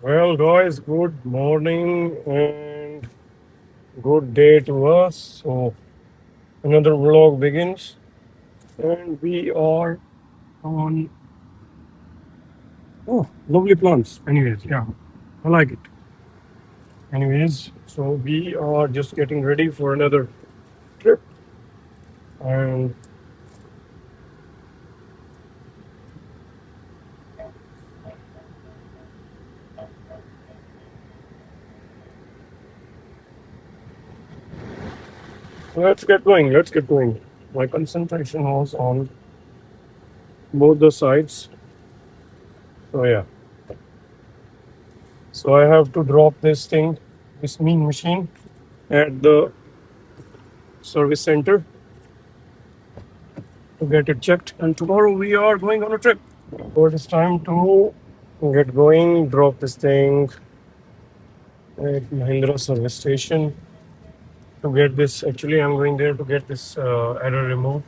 Well, guys, good morning and good day to us. So, another vlog begins, and we are on. Oh, lovely plants. Anyways, yeah, I like it. Anyways, so we are just getting ready for another trip, and let's get going. Let's get going. My concentration was on both the sides. So, yeah. So, I have to drop this thing, this mean machine, at the service center to get it checked. And tomorrow we are going on a trip. So it is time to get going, drop this thing at Mahindra service station to get this. Actually, I'm going there to get this error removed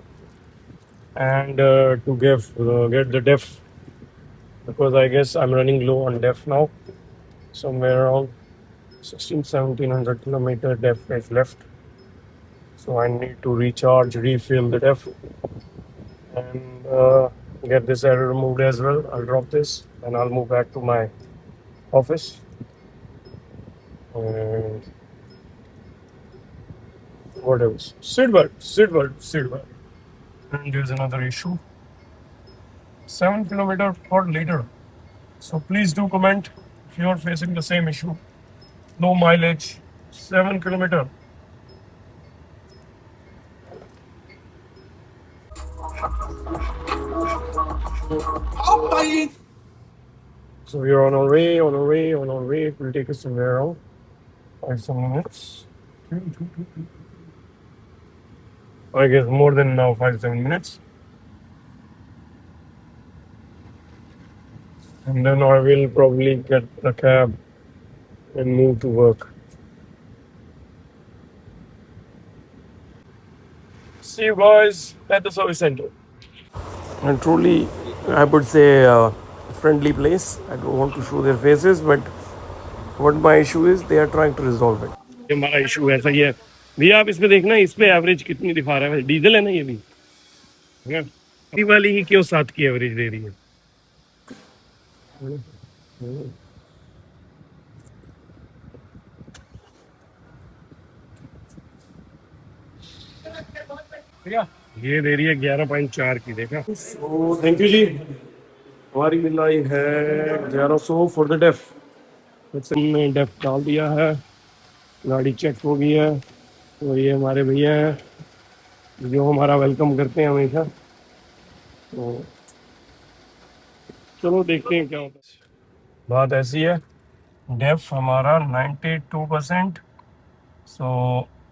and to get the def, because I guess I'm running low on def now. Somewhere around 1700 kilometer def is left. So I need to recharge, refill the def, and get this error removed as well. I'll drop this and I'll move back to my office. And what else? Seatbelt. And there's another issue. 7 kilometer per liter. So please do comment if you are facing the same issue. No mileage, 7 kilometer. So we're on our way. It will take us somewhere around 5 7 minutes. I guess more than now 5 7 minutes. And then I will probably get a cab and move to work. See you guys at the service center. And truly, I would say a friendly place. I don't want to show their faces, but what my issue is, they are trying to resolve it. ये हमारा issue ऐसा ही है भैया, आप इसमें देखना इस पे एवरेज कितनी दिखा रहा है, डीजल है ना ये भी, है ना? ये वाली ही क्यों 7 की एवरेज दे रही है? ये दे रही है 11.4 की, देखा? थैंक यू जी। हमारी मिलाई है 1100 फॉर द डेफ। हमने डेफ डाल दिया है, गाड़ी चेक हो गई है। तो ये हमारे भैया हैं जो हमारा वेलकम करते हैं हमेशा। तो चलो देखते हैं क्या होता है। बात ऐसी है, डेफ हमारा 92%, so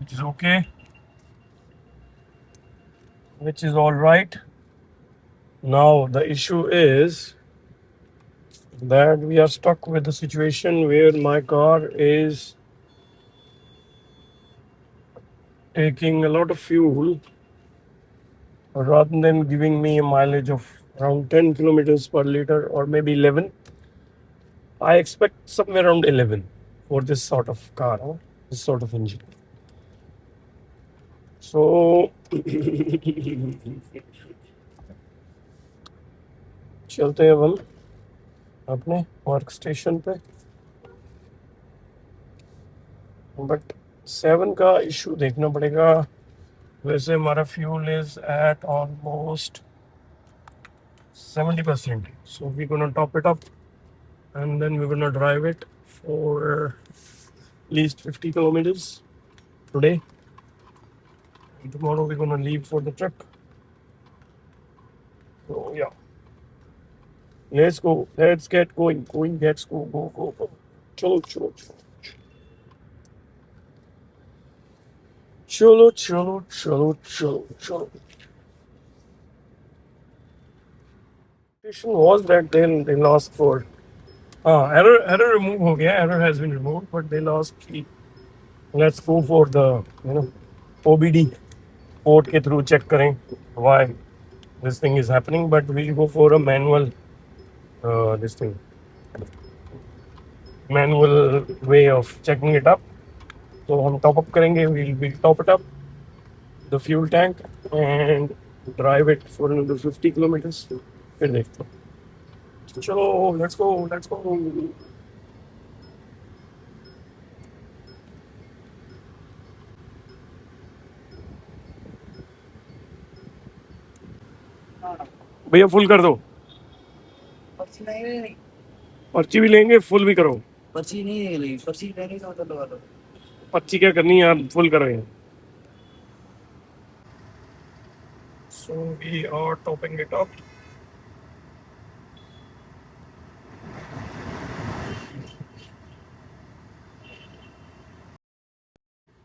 it is okay, which is all right. Now the issue is that we are stuck with the situation where my car is taking a lot of fuel rather than giving me a mileage of around 10 kilometers per liter or maybe 11. I expect somewhere around 11 for this sort of car, this sort of engine. So चलते हैं हम अपने work station पे। But 7 का issue देखना पड़ेगा। वैसे हमारा fuel is eight almost 70%, so we're gonna top it up and then we're gonna drive it for at least 50 kilometers today, and tomorrow we're gonna leave for the trip. So yeah, let's go, let's get going, let's go. Chalo. Situation was that they lost for error remove हो गया, error has been removed, but they lost key. Let's go for the OBD port के through check करें why this thing is happening, but we'll go for a manual this thing, manual way of checking it up. So हम top up करेंगे, we'll top it up the fuel tank and drive it for another 50 kilometers. फिर देखते हैं. चलो, let's go. भैया full कर दो. पर्ची नहीं पर्ची भी लेंगे, फुल भी करो. पर्ची नहीं लेनी, पर्ची लेने का मतलब लगा दो. पर्ची क्या करनी है यार, फुल करो यार. So we are topping it up.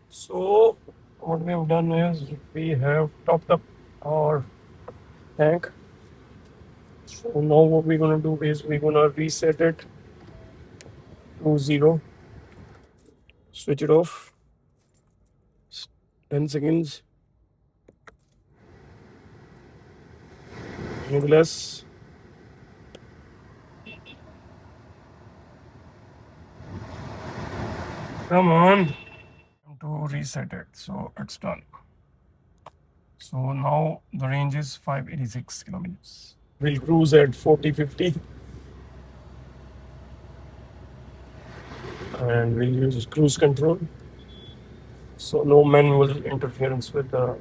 So what we have done is we have topped up our tank. So now what we're gonna do is we're gonna reset it to 0. Switch it off. 10 seconds. Maybe less. Come on. To reset it. So it's done. So now the range is 586 kilometers. We'll cruise at 40-50. And we'll use cruise control. So no manual interference with the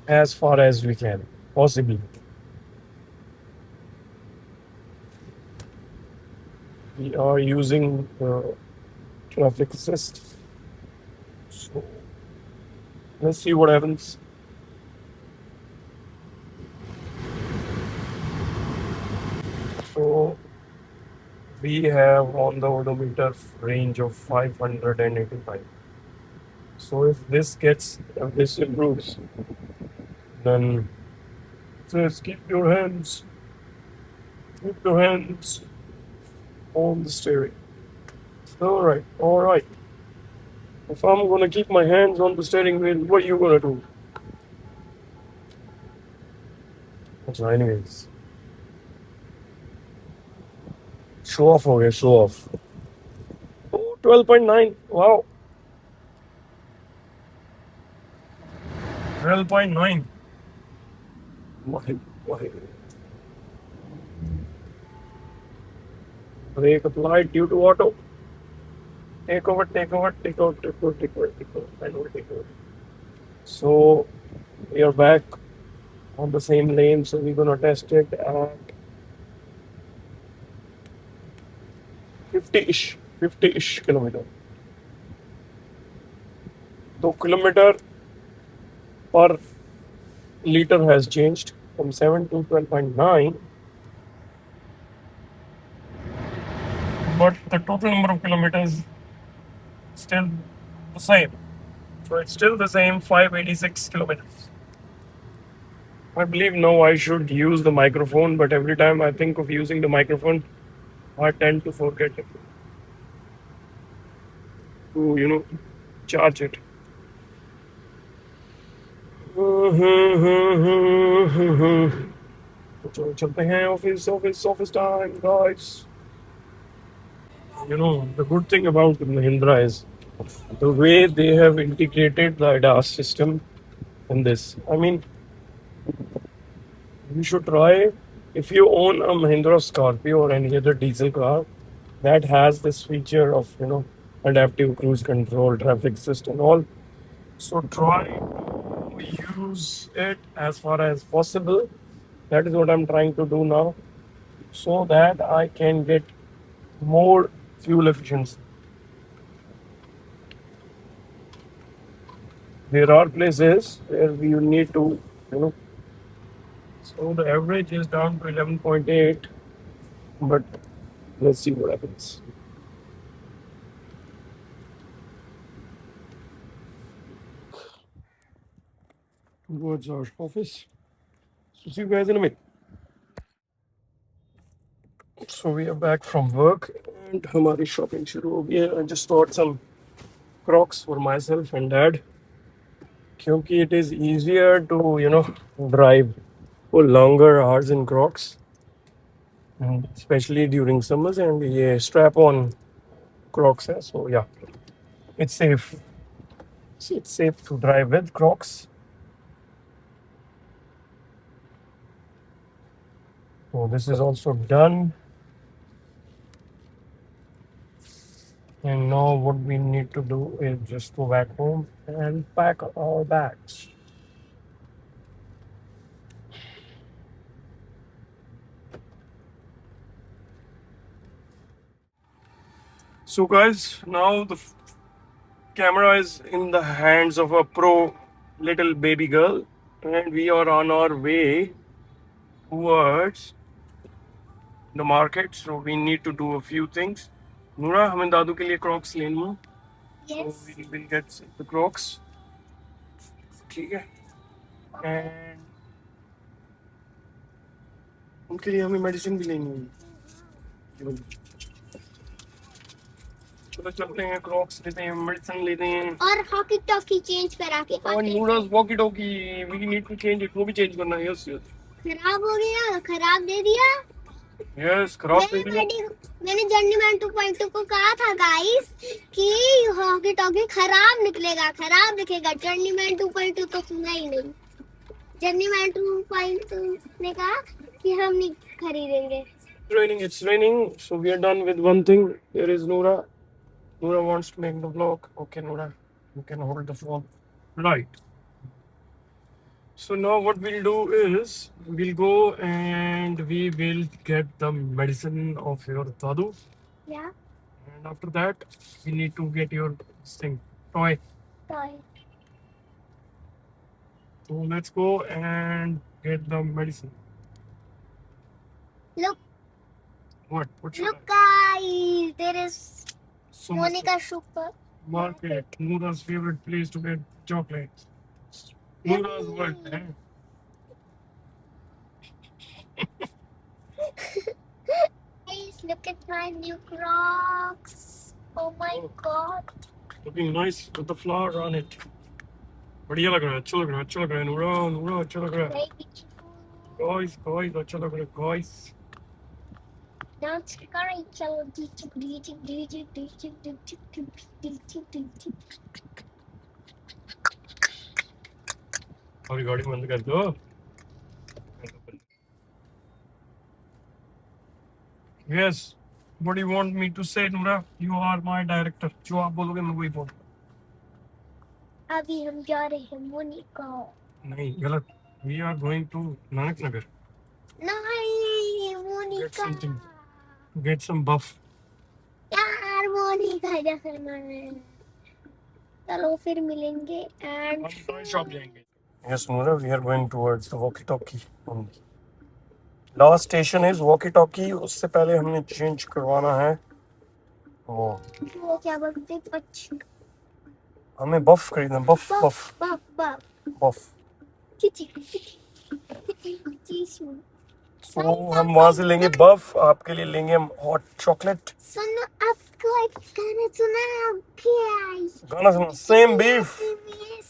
as far as we can, possibly. We are using traffic assist. So let's see what happens. So we have on the odometer range of 585. So if this improves, then it says keep your hands on the steering. All right. If I'm gonna keep my hands on the steering wheel, what are you gonna do? So anyways, show off हो गया, show off. Oh, 12.9. Wow. 12.9. Why? Brake applied due to auto. Take over. I know take over. So we are back on the same lane. So we're gonna test it at 50-ish kilometer. 2 kilometer per liter has changed from 7 to 12.9. But the total number of kilometers still the same. So it's still the same 586 kilometers. I believe now I should use the microphone, but every time I think of using the microphone, I tend to forget to charge it. So चलते हैं office time, guys. The good thing about Mahindra is the way they have integrated the ADAS system in this. I mean, you should try if you own a Mahindra Scorpio or any other diesel car that has this feature of adaptive cruise control, traffic assist, and all. So try to use it as far as possible. That is what I'm trying to do now, so that I can get more fuel efficiency. There are places where you need to. So the average is down to 11.8, but let's see what happens. Towards our office. So see you guys in a minute. So we are back from work and हमारी shopping शुरू हो गई है. I just bought some Crocs for myself and dad. क्योंकि it is easier to drive for longer hours in Crocs, especially during summers. And ये strap on Crocs है, so yeah, it's safe. It's safe to drive with Crocs. So this is also done. And now what we need to do is just go back home and pack our bags. So guys, now the camera is in the hands of a pro little baby girl, and we are on our way towards the market. So we need to do a few things. Noora, हमें दादू के लिए Crocs लेनी है. Yes. So we will get the Crocs. ठीक है. And उनके लिए हमें मेडिसिन भी लेनी है. चलो चलते हैं, Crocs लेते हैं, मेडिसिन लेते हैं. और हॉकी टॉकी चेंज करा के और Noora's walkie talkie, we need to change it. वो भी change करना है. Yes, yes. खराब हो गया, खराब दे दिया. Yes, खराब दे दिया. मैंने जर्नीमैन 2.2 को कहा था गाइस कि हॉकी टॉकी खराब निकलेगा, खराब दिखेगा. जर्नीमैन 2.2 तो सुना ही नहीं. जर्नीमैन 2.2 ने कहा कि हम नहीं खरीदेंगे. It's raining, so we are done with one thing. There is Noora. Noora wants to make the vlog. Okay, Noora, you can hold the phone. Right. So now what we'll do is we'll go and we will get the medicine of your Dadu. Yeah. And after that, we need to get your thing, toy. Toy. So let's go and get the medicine. Look. What? What should Look guys, there is so much Monica supermarket. Noора's favorite place to get chocolates. Noора's world. Eh? Guys, look at my new Crocs. Oh my god. Looking nice with the flower on it. बढ़िया लग रहा है, अच्छा लग रहा है, अच्छा लग रहा है. नूरा अच्छा लग रहा है. Very beautiful. Guys, अच्छा लग रहा है, guys. Now it's going to और गाड़ी बंद कर दो. Yes. What do you want me to say, Noora? You are my director. जो आप बोलोगे मैं वही बोल. अभी हम जा रहे हैं मोनिका. नहीं, गलत. We are going to Nanak नगर. नहीं, Get Monika. something. Get some buff. यार मोनिका जाना है. चलो फिर मिलेंगे and हम toy shop जाएंगे. Yes, Noora, we are going towards the walkie-talkie only. Last station is walkie-talkie. उससे पहले हमने change करवाना है. वो क्या बोलते हैं? पच. हमें buff खरीदना है. Buff. बफ. किची. So हम वहाँ से लेंगे buff. आपके लिए लेंगे हम hot chocolate. सुनो, आपको एक गाना सुना है क्या? गाना सुना. Same beef.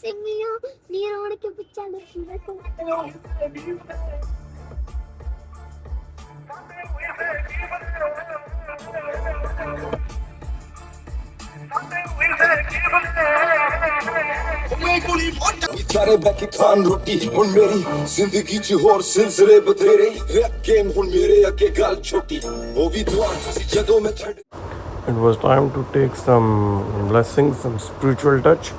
नीरोड़ के बच्चा सारे बैठे खान रोटी हुन मेरी जिंदगी च होर सिलसिले बथेरे गेम हुन मेरे अगे गल छोटी ओ भी दुआ जदों मैं छड़. It was time to take some blessings, some spiritual touch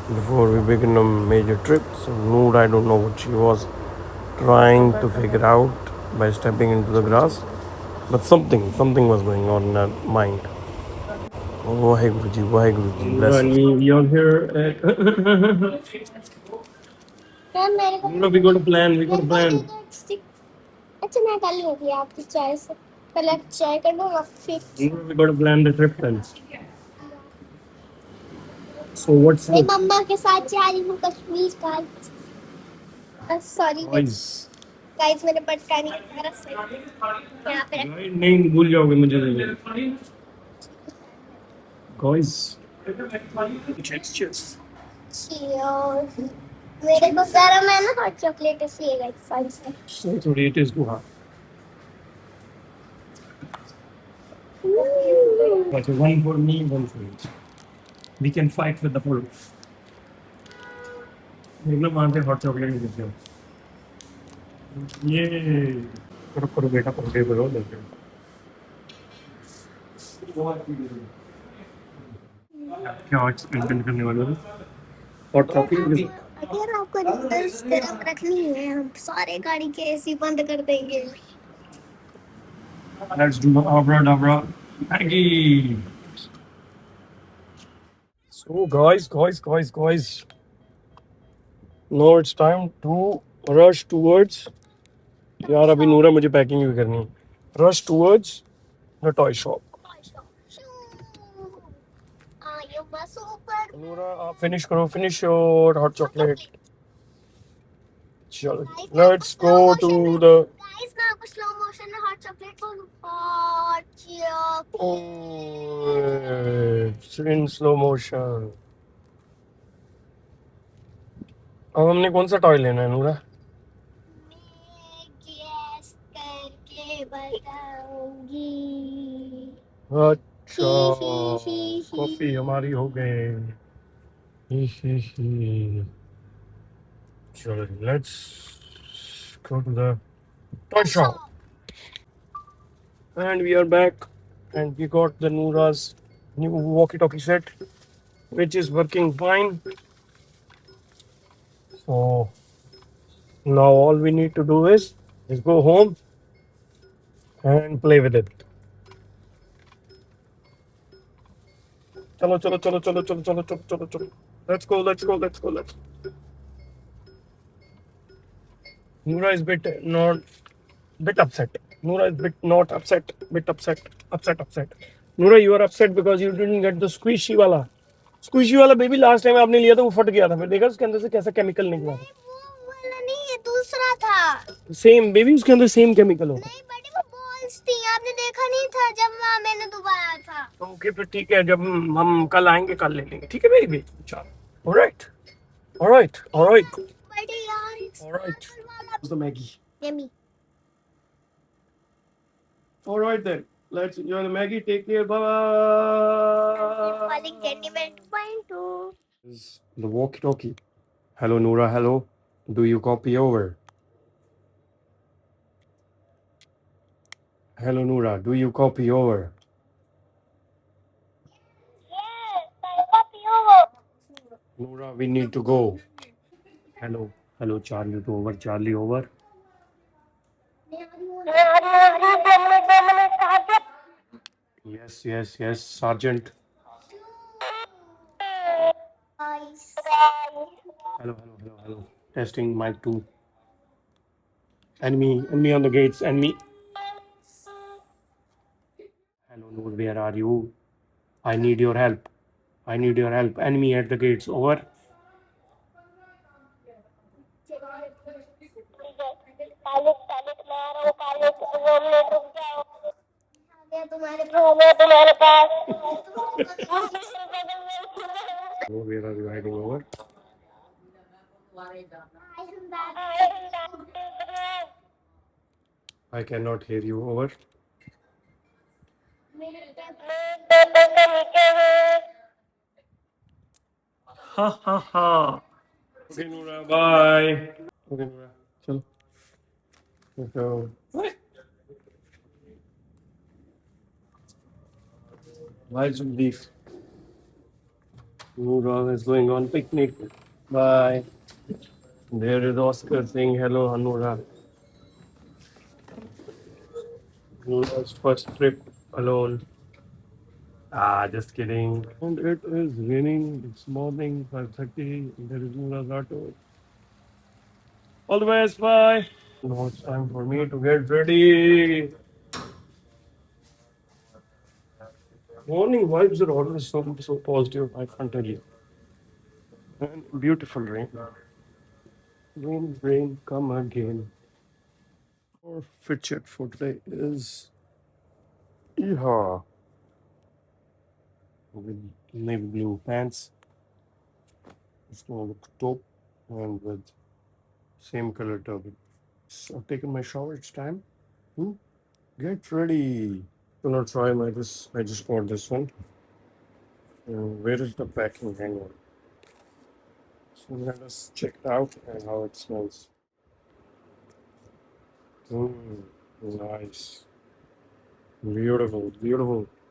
before we begin a major trip. So Noor, I don't know what she was trying to figure out by stepping into the grass, but something was going on in her mind. Waheguru ji, bless. We are here at Noora, we got a plan. अच्छा मैं कल होगी आपकी चाय से. पहले चाय कर दो और फिर Noora, we got to plan the trip then. So what's मैं the मम्मा के साथ जा रही हूँ कश्मीर का. सॉरी गाइस, मैंने पटका नहीं मारा से. यहाँ पे नहीं भूल जाओगे मुझे. Guys, cheers. Cheers. मेरे को गरम है ना हॉट चॉकलेट इसलिए गाइस सॉरी सॉरी So थोड़ी it is too hot. Okay, one for me, one for you. We can fight with the full. देख लो वहाँ पे हॉट चॉकलेट नहीं देते हो ये करो करो बेटा पकड़े करो देख लो क्या आज स्पेंड करने वाले हो हॉट चॉकलेट अगर आपको नूडल्स गर्म रखनी है हम सारे गाड़ी के एसी बंद कर देंगे Let's do the abra Maggie. So guys. Now it's time to rush towards. यार अभी नूरा मुझे पैकिंग भी करनी है rush towards the toy shop. आयो बस ऊपर नूरा आप finish your hot chocolate. चलो let's go to the guys मैं आपको स्लो मोशन में हॉट चॉकलेट बोलूं hot chocolate oh, it's in slow motion. अब हमने कौन सा टॉय लेना है नूरा मैं गैस करके बताऊंगी अच्छा कॉफी हमारी हो गई चलो let's go to the toy shop and we are back and we got the Noura's new walkie-talkie set which is working fine so now all we need to do is go home and play with it chalo let's go Noura is bit upset Noura is bit upset Noura you are upset because you didn't get the squishy वाला baby last time आपने लिया था वो फट गया था फिर देखा उसके अंदर से कैसा केमिकल निकला था वो वाला नहीं ये दूसरा था सेम बेबी उसके अंदर सेम केमिकल होता नहीं बड़ी वो बॉल्स थी आपने देखा नहीं था जब मैंने दोबारा था है ओके फिर ठीक है जब हम कल आएंगे कल ले लेंगे ठीक है बेबी चलो ऑलराइट बड़ी यार alright the Maggie yummy alright then let's enjoy the Maggie take care bye calling gentleman 2.2 the walkie-talkie hello Noura hello do you copy over hello Noura do you copy over Noura we need to go hello Charlie over yes Sergeant guys hello testing mic 2 enemy on the gates enemy hello Noor where are you I need your help enemy at the gates over तुम्हारे पास Noor where are you hiding over I cannot hear you over ha okay Noura bye okay Noura chalo let's go bye Zuldeep Noura is going on picnic bye there is Oscar saying hello Noura Noura's first trip alone just kidding and it is raining it's morning 5:30 there is Noura's auto all the best bye now it's time for me to get ready morning vibes are always so positive I can't tell you and beautiful rain come again our fit check for today is yeehaw with navy blue pants it's gonna look dope and with same color turban. So I've taken my shower. It's time to get ready. Gonna try my this. I just got this one. Where is the packing? Hang on. So let us check it out and how it smells. Nice. Beautiful, beautiful.